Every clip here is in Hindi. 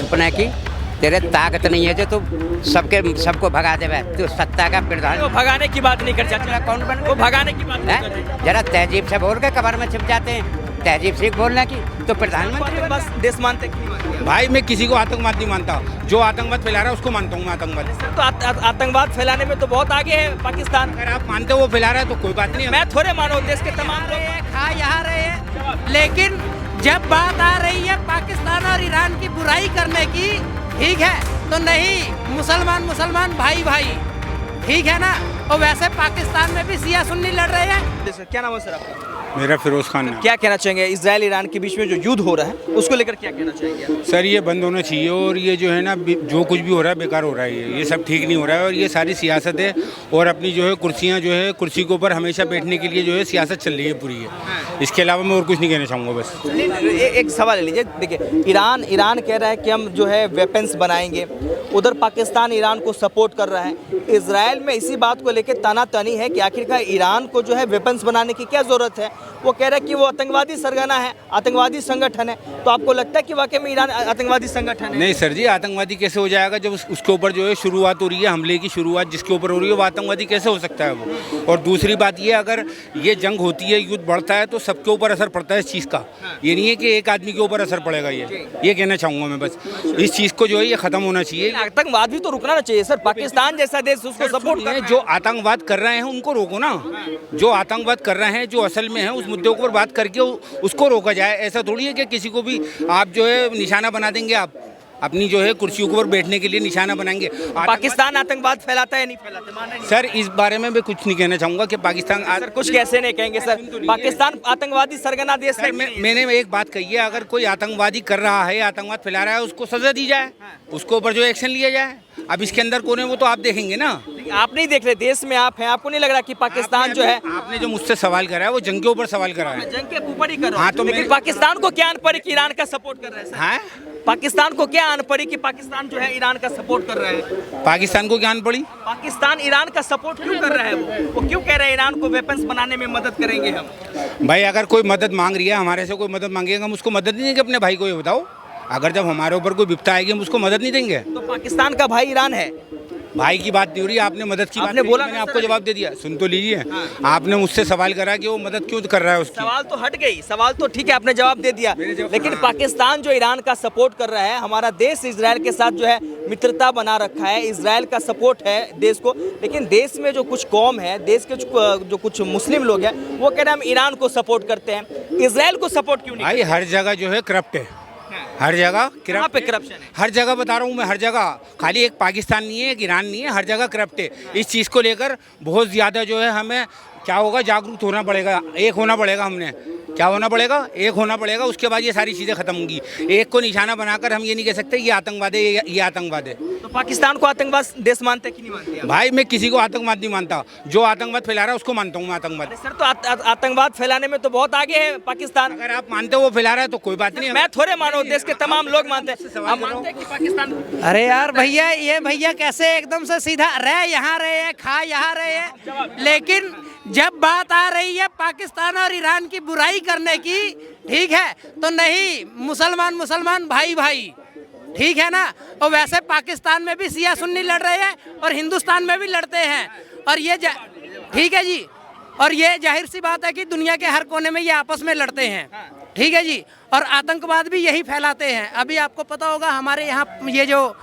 अपने की तेरे ताकत नहीं है जो तू सबको भगा दे भाई, तू सत्ता का प्रधान। वो भगाने की बात नहीं कर चाचा, कौन बन वो भगाने की बात नहीं कर रहे। है? जरा तहजीब से बोल के कबर में छिप जाते हैं, तहजीब से बोलना की तो प्रधानमंत्री बनना। बस देश मानते कि नहीं मानते? भाई मैं किसी को आतंकवाद नहीं मानता, जो आतंकवाद फैला रहा है उसको मानता हूँ मैं आतंकवाद। सर तो आतंकवाद फैलाने में तो बहुत आगे है पाकिस्तान। अगर आप मानते हो वो फैला रहा है तो कोई बात नहीं है। मैं थोड़े मानो देश के तमाम लोग। खा यहाँ रहे, लेकिन जब बात आ रही है पाकिस्तान और ईरान की बुराई करने की, ठीक है, तो नहीं मुसलमान भाई भाई, ठीक है ना। और वैसे पाकिस्तान में भी शिया सुन्नी लड़ रहे हैं। क्या नाम है सर आपका? मेरा फिरोज खान नाम। क्या कहना चाहेंगे इजराइल ईरान के बीच में जो युद्ध हो रहा है उसको लेकर क्या कहना चाहेंगे? सर ये बंद होना चाहिए, और ये जो है ना जो कुछ भी हो रहा है बेकार हो रहा है, ये सब ठीक नहीं हो रहा है। और ये सारी सियासत है, और अपनी जो है कुर्सियाँ जो है कुर्सी के ऊपर हमेशा बैठने के लिए जो है सियासत चल रही है पूरी है। इसके अलावा मैं और कुछ नहीं कहना चाहूँगा बस। एक सवाल ले लीजिए, देखिए ईरान कह रहा है कि हम जो है वेपन्स बनाएंगे, उधर पाकिस्तान ईरान को सपोर्ट कर रहा है। इजराइल में इसी बात को लेकर तानातानी है कि आखिरकार ईरान को जो है वेपन्स बनाने की क्या ज़रूरत है। वो कह रहा है कि वो आतंकवादी सरगना है, आतंकवादी संगठन है। तो आपको लगता है कि वाकई में ईरान आतंकवादी संगठन है? नहीं सर जी, आतंकवादी कैसे हो जाएगा जब उसके ऊपर जो है शुरुआत हो रही है, हमले की शुरुआत जिसके ऊपर हो रही है वो आतंकवादी कैसे हो सकता है वो। और दूसरी बात ये, अगर ये जंग होती है, युद्ध बढ़ता है, तो सबके ऊपर असर पड़ता है इस चीज़ का। ये नहीं है कि एक आदमी के ऊपर असर पड़ेगा। ये कहना चाहूँगा मैं बस। इस चीज़ को जो है ये ख़त्म होना चाहिए। आतंकवाद भी तो रुकना चाहिए सर। पाकिस्तान जैसा देश उसको सपोर्ट कर, जो आतंकवाद कर रहे हैं उनको रोको ना। जो आतंकवाद कर रहे हैं, जो असल में है, उस मुद्दे के ऊपर बात करके उसको रोका जाए। ऐसा थोड़ी है कि किसी को भी आप जो है निशाना बना देंगे, आप अपनी जो है कुर्सियों के ऊपर बैठने के लिए निशाना बनाएंगे। पाकिस्तान आतंकवाद फैलाता है नहीं फैलाता? सर इस बारे में मैं कुछ नहीं कहना चाहूँगा कि पाकिस्तान सर कुछ कैसे नहीं कहेंगे सर, पाकिस्तान आतंकवादी सरगना देश है। मैंने एक बात कही है, अगर कोई आतंकवादी कर रहा है, आतंकवाद फैला रहा है, उसको सजा दी जाए, उसके ऊपर जो एक्शन लिया जाए। अब इसके अंदर कौन है वो तो आप देखेंगे ना। आप नहीं देख रहे, देश में आप हैं, आपको नहीं लग रहा कि पाकिस्तान जो है। आपने जो मुझसे सवाल करा है वो जंग के ऊपर सवाल करा है। जंग के ऊपर ही कर रहा हाँ, हूं। तो लेकिन पाकिस्तान को क्या अनपढ़ कि ईरान का सपोर्ट कर रहा है सर? हाँ? पाकिस्तान को क्या अनपढ़ कि पाकिस्तान जो है ईरान का सपोर्ट कर रहा है? पाकिस्तान को ज्ञान पड़ी? पाकिस्तान ईरान का सपोर्ट क्यों कर रहा है? वो क्यों कह रहा है ईरान को वेपन्स बनाने में मदद करेंगे हम? भाई अगर कोई मदद मांग रही है, हमारे से कोई मदद मांगेगा, हम उसको मदद नहीं देंगे अपने भाई को? ये बताओ, अगर जब हमारे ऊपर कोई विपदा आएगी हम उसको मदद नहीं देंगे? तो पाकिस्तान का भाई ईरान है। भाई की बात नहीं हो रही, आपने मदद की आपने बात बोला, मैंने आपको जवाब दे दिया। सुन तो लीजिए, आपने मुझसे सवाल करा कि वो मदद क्यों कर रहा है उसकी। सवाल तो हट गई, सवाल तो ठीक है आपने जवाब दे दिया, लेकिन पाकिस्तान जो ईरान का सपोर्ट कर रहा है, हमारा देश इजराइल के साथ जो है मित्रता बना रखा है, इजराइल का सपोर्ट है देश को। लेकिन देश में जो कुछ कौम है, देश के जो कुछ मुस्लिम लोग हैं, वो कह रहे हैं हम ईरान को सपोर्ट करते हैं, इजराइल को सपोर्ट क्यों नहीं? भाई हर जगह जो है करप्ट है, हर जगह पे करप्शन है। हर जगह बता रहा हूँ मैं, हर जगह। खाली एक पाकिस्तान नहीं है, एक ईरान नहीं है, हर जगह करप्ट है। इस चीज़ को लेकर बहुत ज़्यादा जो है हमें क्या होगा, जागरूक होना पड़ेगा, एक होना पड़ेगा। हमने क्या होना पड़ेगा? एक होना पड़ेगा। उसके बाद ये सारी चीज़ें खत्म होंगी। एक को निशाना बनाकर हम ये नहीं कह सकते ये आतंकवाद है, ये आतंकवाद है। तो पाकिस्तान को आतंकवाद देश मानते कि नहीं मानते? भाई मैं किसी को आतंकवाद नहीं मानता, जो आतंकवाद फैला रहा है उसको मानता हूँ मैं आतंकवाद। सर तो आतंकवाद फैलाने में तो बहुत आगे है पाकिस्तान। अगर आप मानते हो वो फैला रहा है तो कोई बात नहीं। मैं थोड़े मानो, देश के तमाम लोग मानते हैं। आप मानते हैं कि पाकिस्तान? अरे यार भैया, ये भैया कैसे एकदम से सीधा रह यहाँ रहे हैं, खा यहाँ रहे हैं, लेकिन जब बात आ रही है पाकिस्तान और ईरान की बुराई करने की, ठीक है, तो नहीं मुसलमान भाई भाई, ठीक है ना। और वैसे पाकिस्तान में भी शिया सुन्नी लड़ रहे हैं और हिंदुस्तान में भी लड़ते हैं, और ये ठीक है जी, और ये जाहिर सी बात है कि दुनिया के हर कोने में ये आपस में लड़ते हैं, ठीक है जी। और आतंकवाद भी यही फैलाते हैं। अभी आपको पता होगा हमारे यहाँ ये जो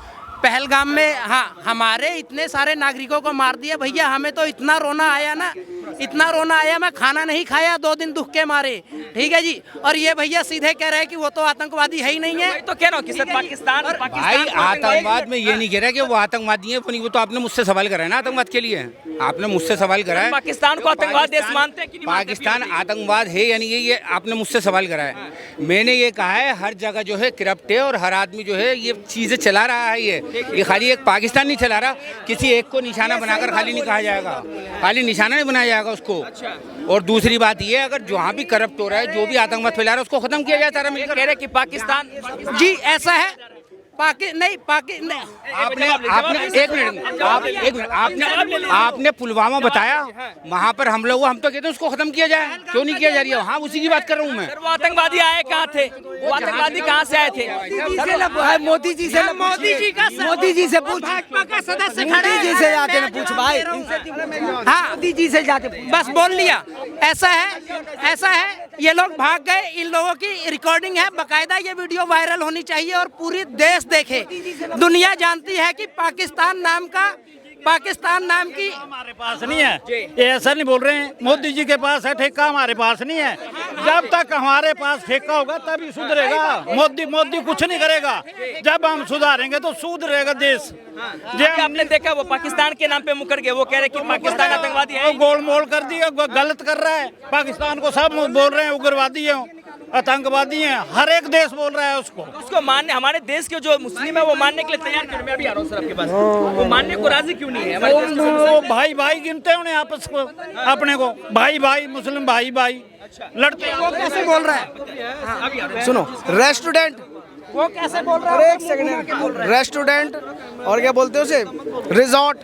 पहलगाम में, हाँ, हमारे इतने सारे नागरिकों को मार दिया भैया। हमें तो इतना रोना आया ना, इतना रोना आया, मैं खाना नहीं खाया 2 दिन दुख के मारे, ठीक है जी। और ये भैया सीधे कह रहे हैं कि वो तो आतंकवादी है ही नहीं है। तो कह रहा हूँ कि सर पाकिस्तान भाई आतंकवाद में ये नहीं कह रहा कि वो आतंकवादी है, वो तो आपने मुझसे सवाल करा है ना आतंकवाद के लिए। आपने मुझसे सवाल करा है पाकिस्तान को आतंकवाद देश मानते हैं कि नहीं? पाकिस्तान आतंकवाद है यानी ये आपने मुझसे सवाल करा है। मैंने ये कहा है हर जगह जो है करप्ट है, और हर आदमी जो है ये चीज़ें चला रहा है। ये खाली एक पाकिस्तान नहीं चला रहा, किसी एक को निशाना बनाकर खाली नहीं कहा जाएगा, खाली निशाना नहीं बनाया जाएगा उसको। और दूसरी बात ये, अगर जहाँ भी करप्ट हो रहा है, जो भी आतंकवाद फैला रहा है, उसको खत्म किया जाए सारा मिलकर। कह रहे कि पाकिस्तान जी ऐसा है, आपने पुलवामा बताया, वहाँ पर हम लोग, हम तो कहते हैं उसको खत्म किया जाए, क्यों नहीं किया जा रही है? हाँ, उसी की बात कर रहा हूँ मैं। वो आतंकवादी आए कहाँ थे? वो आतंकवादी कहाँ से आए थे? मोदी जी से पूछ, भाजपा का सदस्य खड़े जी से जाते हैं, पूछ भाई। हाँ, मोदी जी से जाते, बस बोल लिया। ऐसा है, ये लोग भाग गए, इन लोगों की रिकॉर्डिंग है बकायदा, ये वीडियो वायरल होनी चाहिए और पूरी देश देखे। दुनिया जानती है कि पाकिस्तान नाम की हमारे पास नहीं है, ये ऐसा नहीं बोल रहे हैं। मोदी जी के पास है ठेका, हमारे पास नहीं है। जब तक हमारे पास ठेका होगा तभी सुधरेगा। मोदी कुछ नहीं करेगा। जब हम सुधारेंगे तो सुधरेगा देश। आपने देखा वो पाकिस्तान के नाम पे मुकर गए, वो कह रहे कि पाकिस्तान आतंकवादी है। गोलमोल कर दिया, गलत कर रहा है। पाकिस्तान को सब बोल रहे हैं उग्रवादी है, आतंकवादी हैं, हर एक देश बोल रहा है उसको मानने, हमारे देश के जो मुस्लिम है वो मानने के लिए तैयार क्यों? मैं अभी आ रहा हूँ सर आपके पास। वो मानने को राजी क्यों नहीं है? वो भाई गिनते हैं उन्हें आपस को, अपने को भाई मुस्लिम भाई लड़ते हैं। वो कैसे बोल रहा है? सुनो, रेस्टोरेंट, वो कैसे बोल रहा है? एक सेकंड, रेस्टोरेंट और क्या बोलते हैं उसे, resort,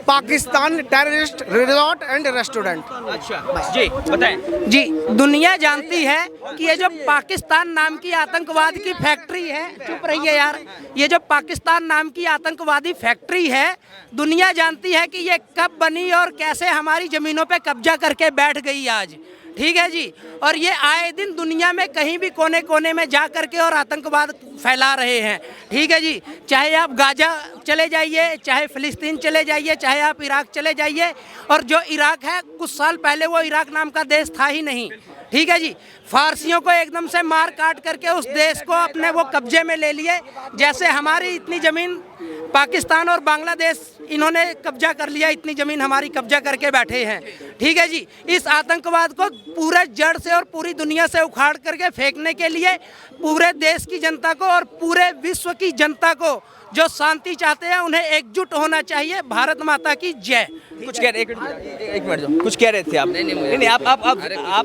Pakistan terrorist resort and restaurant. अच्छा जी बताएं। जी, दुनिया जानती है कि ये जो पाकिस्तान नाम की आतंकवाद की फैक्ट्री है, चुप रहिए यार, ये जो पाकिस्तान नाम की आतंकवादी फैक्ट्री है, दुनिया जानती है कि ये कब बनी और कैसे हमारी ज़मीनों पे कब्जा करके बैठ गई आज। ठीक है जी, और ये आए दिन दुनिया में कहीं भी कोने कोने में जा करके और आतंकवाद फैला रहे हैं। ठीक है जी, चाहे आप गाजा चले जाइए, चाहे फ़िलिस्तीन चले जाइए, चाहे आप इराक चले जाइए। और जो इराक है, कुछ साल पहले वो इराक नाम का देश था ही नहीं। ठीक है जी, फारसियों को एकदम से मार काट करके उस देश को अपने वो कब्जे में ले लिए, जैसे हमारी इतनी ज़मीन पाकिस्तान और बांग्लादेश इन्होंने कब्जा कर लिया, इतनी ज़मीन हमारी कब्जा करके बैठे हैं। ठीक है जी, इस आतंकवाद को पूरे जड़ से और पूरी दुनिया से उखाड़ करके फेंकने के लिए पूरे देश की जनता को और पूरे विश्व की जनता को जो शांति चाहते हैं उन्हें एकजुट होना चाहिए। भारत माता की जय। कुछ कह रहे, एक मिनट, कुछ कह रहे थे आप? नहीं, आप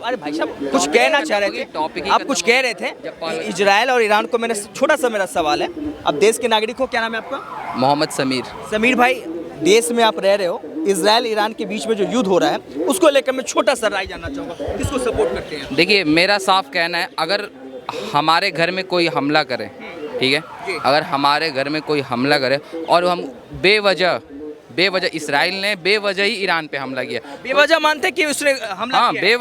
अरे भाई साहब कुछ कहना चाह रहे थे, आप कुछ कह रहे थे। इजराइल और ईरान को, मैंने छोटा सा मेरा सवाल है, अब देश के नागरिक हो, क्या नाम है आपका? मोहम्मद समीर भाई, देश में आप रह रहे हो, इजराइल ईरान के बीच में जो युद्ध हो रहा है उसको लेकर मैं छोटा सा राय जानना चाहूँगा, किसको सपोर्ट करते हैं? देखिए, मेरा साफ कहना है, अगर हमारे घर में कोई हमला करे, ठीक है, अगर हमारे घर में कोई हमला करे और हम बेवजह इसराइल ने बेवजह ही ईरान पे हमला किया, बेवजह मानते कि उसने हमला हाँ किया?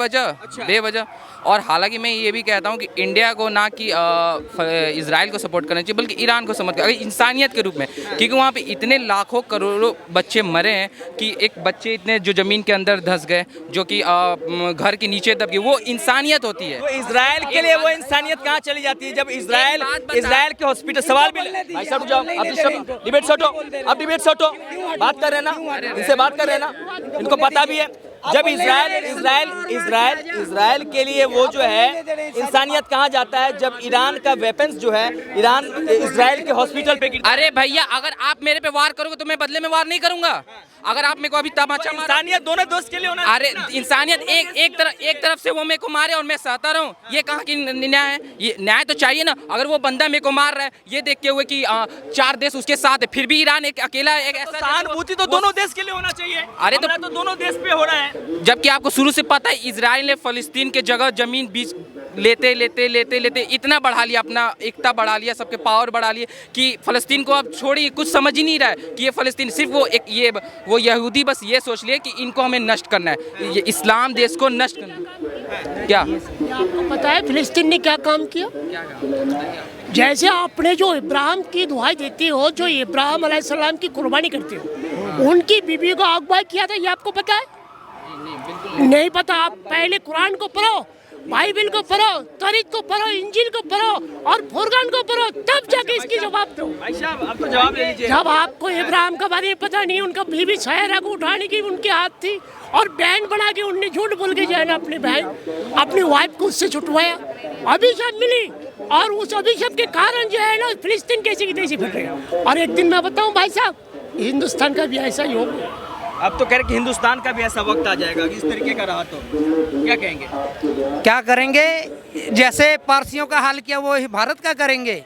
बेवजह। और हालांकि मैं ये भी कहता हूँ कि इंडिया को ना कि इजराइल को सपोर्ट करना चाहिए, बल्कि ईरान को सपोर्ट अगर इंसानियत के रूप में, क्योंकि वहाँ पे इतने लाखों करोड़ों बच्चे मरे हैं कि एक बच्चे इतने जो ज़मीन के अंदर धंस गए, जो कि घर के नीचे दब गए, वो इंसानियत होती है। तो इजराइल के लिए वो इंसानियत कहाँ चली जाती है जब इजराइल के हॉस्पिटल? सवाल भी भाई साहब जाओ, डिबेट से हटो, बात कर रहे ना, इनसे बात कर रहे ना, इनको पता भी है जब इजराइल के लिए वो जो है इंसानियत कहाँ जाता है जब ईरान का वेपन्स जो है ईरान इजराइल के हॉस्पिटल पे गिरता है। अरे भैया, अगर आप मेरे पे वार करोगे तो मैं बदले में वार नहीं करूंगा। अगर आप मेरे को अभी तमाचा मारा, इंसानियत दोनों दोस्त के लिए होना। अरे इंसानियत एक तरफ से वो मेरे को मारे और मैं सहता रहूं, ये कहाँ की न्याय है? ये न्याय तो चाहिए ना। अगर वो बंदा मेरे को मार रहा है ये देखते हुए कि 4 देश उसके साथ है, फिर भी ईरान एक अकेला एक ऐसा, सहानुभूति तो दोनों देश के लिए होना चाहिए। अरे तो दोनों देश पे हो रहा है, जबकि आपको शुरू से पता है इजराइल ने फलस्तीन के जगह जमीन बीच लेते इतना बढ़ा लिया, अपना एकता बढ़ा लिया, सबके पावर बढ़ा लिए कि फलस्तीन को अब छोड़िए, कुछ समझ ही नहीं रहा है कि ये फलस्तीन सिर्फ वो यहूदी बस ये सोच लिए कि इनको हमें नष्ट करना है, ये इस्लाम देश को नष्ट करना है। क्या आपको पता है फिलिस्तीन ने क्या काम किया? जैसे आपने जो इब्राहिम की दुहाई देती हो, जो इब्राहिम अलैहिस्सलाम की कुर्बानी करते हो, उनकी बीवी को अगवा किया था, ये आपको पता है? नहीं पता? आप पहले कुरान को पढ़ो, बाइबल को पढ़ो, तारीख को पढ़ो, इंजील को पढ़ो और फुरकान को पढ़ो, तब जाके इसकी जवाब दो। आप तो जवाब ले लीजिए। जब आपको इब्राहिम के बारे में पता नहीं, उनका बीवी शायरा को उठाने की उनके हाथ थी और बैंड बना के उनने झूठ बोल के जो है ना अपनी बहन अपनी वाइफ को उससे छुटवाया, अभिशाप मिली और उस अभिशाप के कारण जो है ना फिलिस्तीन कैसे की तैसे फिर गया। और एक दिन मैं बताऊँ भाई साहब, हिंदुस्तान का भी ऐसा ही होगा। अब तो कह रहे कि हिंदुस्तान का भी ऐसा वक्त आ जाएगा, इस तरीके का रहा तो क्या कहेंगे? क्या करेंगे? जैसे पारसियों का हाल किया वो भारत का करेंगे।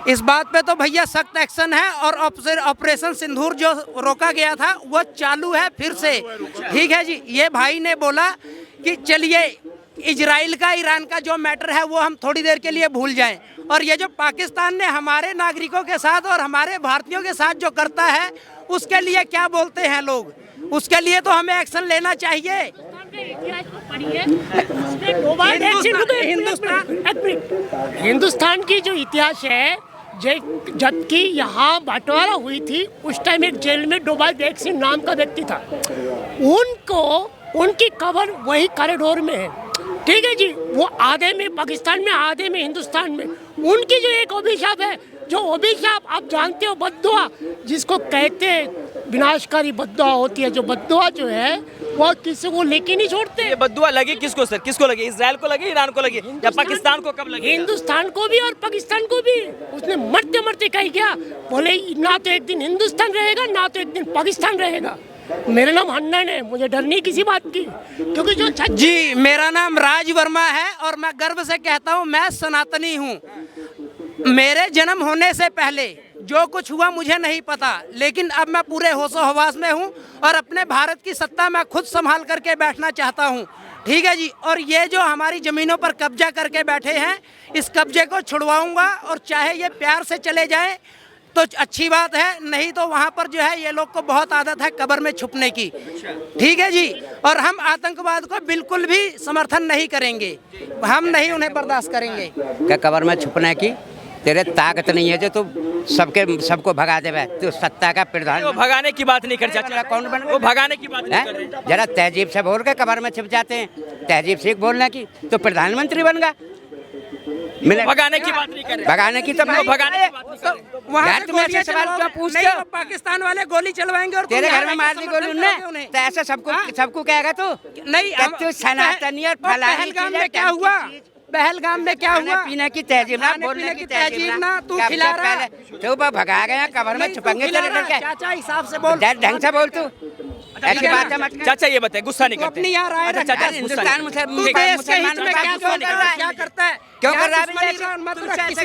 इस बात पे तो भैया सख्त एक्शन है और ऑपरेशन सिंदूर जो रोका गया था वो चालू है फिर से। ठीक है जी, ये भाई ने बोला कि चलिए इजराइल का ईरान का जो मैटर है वो हम थोड़ी देर के लिए भूल जाएं, और ये जो पाकिस्तान ने हमारे नागरिकों के साथ और हमारे भारतीयों के साथ जो करता है उसके लिए क्या बोलते हैं लोग, उसके लिए तो हमें एक्शन लेना चाहिए। हिंदुस्तान की जो इतिहास है, जबकि यहाँ बंटवारा हुई थी उस टाइम एक जेल में डोभाल बेग सिंह नाम का व्यक्ति था, उनको उनकी कब्र वही कॉरिडोर में है। ठीक है जी, वो आधे में पाकिस्तान में आधे में हिंदुस्तान में। उनकी जो एक अभिशाप है, जो अभिशाप आप जानते हो, बद्दुआ जिसको कहते हैं, विनाशकारी बद्दुआ होती है, जो बद्दुआ जो है वो किसी को लेके नहीं छोड़ते। ये बद्दुआ लगी किसको सर, किसको लगी? इजराइल को लगी, ईरान को लगी, या पाकिस्तान को कब लगी? हिंदुस्तान को भी और पाकिस्तान को भी। उसने मरते मरते कही क्या, बोले ना तो एक दिन हिंदुस्तान रहेगा ना तो एक दिन पाकिस्तान रहेगा। मेरा नाम हन्नन है, मुझे डर नहीं किसी बात की, क्योंकि जो जी मेरा नाम राज वर्मा है और मैं गर्व से कहता हूँ मैं सनातनी हूँ। मेरे जन्म होने से पहले जो कुछ हुआ मुझे नहीं पता, लेकिन अब मैं पूरे होशो हवास में हूँ और अपने भारत की सत्ता मैं खुद संभाल करके बैठना चाहता हूँ। ठीक है जी, और ये जो हमारी ज़मीनों पर कब्जा करके बैठे हैं, इस कब्जे को छुड़वाऊंगा, और चाहे ये प्यार से चले जाएं तो अच्छी बात है, नहीं तो वहाँ पर जो है ये लोग को बहुत आदत है कब्र में छुपने की। ठीक है जी, और हम आतंकवाद को बिल्कुल भी समर्थन नहीं करेंगे, हम नहीं उन्हें बर्दाश्त करेंगे। क्या कब्र में छुपने की तेरे ताकत नहीं है जो तू सबको भगा देवे, तू सत्ता का प्रधान। वो भगाने की बात नहीं कर चाचा, कौन बन, वो भगाने की बात नहीं कर रहे। जरा तहजीब से बोल के कब्र में छिप जाते हैं, तहजीब से बोलने की तो प्रधानमंत्री बन गया। भगाने की बात नहीं कर रहे, भगाने की तो भगाने की बात नहीं कर रहे। वहाँ तुम ऐसे सवाल क्यों पूछते हो? पाकिस्तान वाले गोली चलवाएंगे और तेरे घर में मार दी गोली उन्हें, तो ऐसा सबको कहेगा तू? नहीं, तू सनातनी और फलानी पहलगाम में क्या हुआ, पहलगाम में क्या हुआ? पीने की तहजीब ना, बोलने की तहजीब ना, तू खिला रहा है, तू भगा गया कब्र में छुपेंगे तेरे लड़के। चाचा हिसाब से बोल, ढंग से बोल तू, ऐसी बात है मत। चाचा ये बताए, गुस्सा नहीं करते? अपनी यहाँ राय अच्छा चाचा, हिंदुस्तान मुसलमान क्या करता है, क्यों कर रहा है?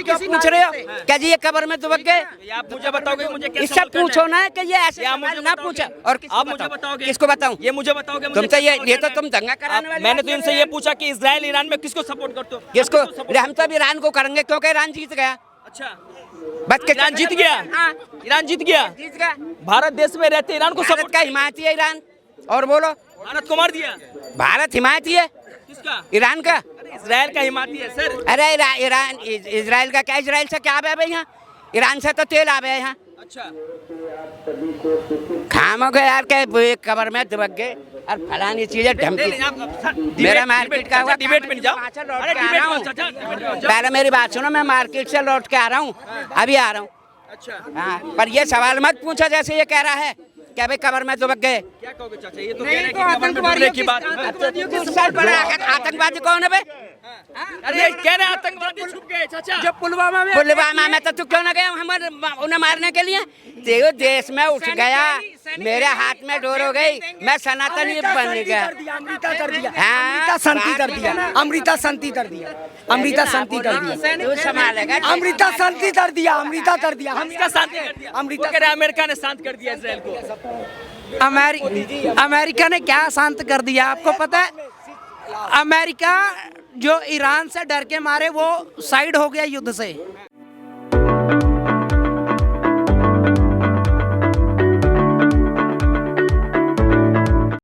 किसी पूछ रहे हो क्या जी ये कब्र में दुबक गए? आप मुझे बताओगे, मुझे इससे पूछो ना कि ये ऐसे ना पूछो, और आप मुझे बताओगे, किसको बताऊं? ये मुझे बताओगे? तुम तो ये तो तुम दंगा कराने वाले। मैंने तो इनसे ये पूछा कि इजराइल ईरान में किसको सपोर्ट करते हो? किसको? हम तो अब ईरान को करेंगे क्योंकि ईरान जीत गया। अच्छा, बच के ईरान जीत गया? ईरान जीत गया? जीत गया। भारत देश में रहते ईरान को भारत सपोर्ट का हिमायती है ईरान। और बोलो, भारत को मार दिया? भारत हिमायती है किसका? ईरान का। इजराइल का हिमायती है सर। अरे ईरान इजराइल का क्या? इजराइल से क्या आवे भाई यहाँ? ईरान से तो तेल आवे यहाँ। अच्छा, खामो गए यार के कब्र में दुबक गए और फलानी चीजें धमकी। मेरा मार्केट का हुआ, डिबेट में नहीं जाओ। अरे पहले मेरी बात सुनो, मैं मार्केट से लौट के आ रहा हूँ, अभी आ रहा हूँ। अच्छा, हाँ, पर ये सवाल मत पूछो जैसे ये कह रहा है क्या भाई कब्र में दुबक गए। क्या कहोगे चाचा? ये तो कह रहे हैं कि आतंकवादियों की बात। आतंकवादी कौन है भाई? अरे कह रहे हैं आतंकवादी छुप गए चाचा। जब पुलवामा में तो तू क्यों ना गया हमारे उन्हें मारने के लिए? तेरे देश में उठ गया, मेरे हाथ में डोर हो गई, मैं सनातनी बन गया। अमृता कर दिया, हाँ, अमृता शांति कर दिया, अमृता शांति कर दिया, अमृता शांति कर दिया, तू संभालेगा। अमृता शांति कर दिया, अमृता कर दिया, अमेरिका शांत कर दिया। अमृता कह रहे हैं अमेरिका ने शांत कर दिया इजराइल को। अमेरिका ने क्या शांत कर दिया आपको पता है? अमेरिका जो ईरान से डर के मारे वो साइड हो गया युद्ध से।